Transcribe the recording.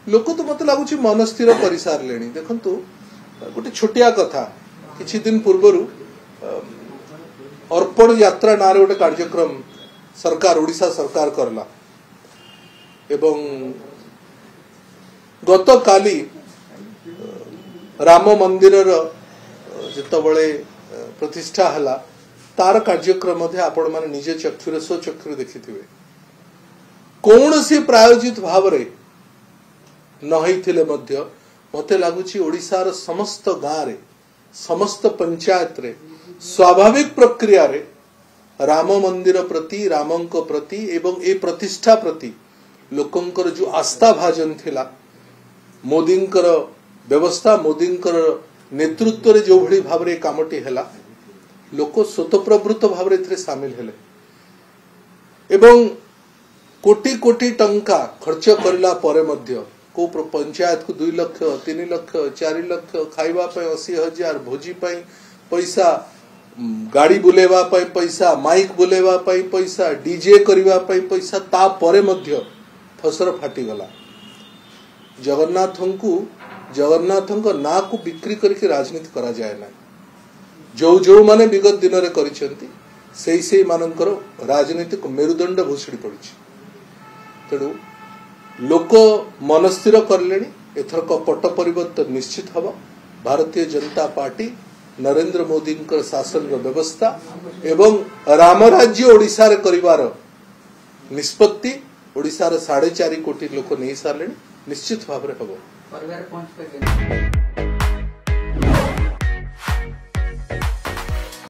लोक तो मत लगुच मन स्थिर कर सारे देखु गोटे छोटिया कथा किछि दिन पूर्वर अर्पण यात्रा ना गोटे कार्यक्रम सरकार ओडिशा सरकार करला एवं गत काली राम मंदिर जितेबले प्रतिष्ठा हला तार कार्यक्रम आपण माने निजे चक्षुरे स्वचक्षुरे देखिथिबे कौन सी प्रायोजित भाव रे नहिथिले मध्य मते लागुची ओडिसार समस्त गाँ रे समस्त पंचायत रे स्वाभाविक प्रक्रिया रे राम मंदिर प्रति रामंक प्रति एवं ए प्रतिष्ठा प्रति लोकंकर जो आस्था भाजन थिला मोदींकर व्यवस्था मोदींकर नेतृत्व रे जो भली भाव रे कामटी हला लोक स्वतःप्रवृत्त भाव रे सामिल हेले एवं कोटी कोटी टंका खर्च करला परे मध्य को पंचायत को 2 लाख 3 लाख 4 लाख खाइबा पे 80,000 भोजी पाई पैसा गाड़ी बुलेवा पाई पैसा माइक बुलेवा पाई पैसा डीजे करवा पाई पैसा ता परे मध्य फसर फाटी गला जगन्नाथ ना को बिक्री करके राजनीति करा जाए ना जो माने विगत दिन रे करिसेंती सेई मानकर राजनीतिक मेरुदंड भूषड़ी पड़ी तेणु लोक मन स्थिर करले एथरक पट परिवर्तन निश्चित हवा भारतीय जनता पार्टी नरेंद्र मोदी शासन व्यवस्था एवं राम राज्य ओडिशा रे करिवार निष्पत्ति ओडिशा रे 4.5 कोटी लोक नहीं सारे निश्चित भाव में हम।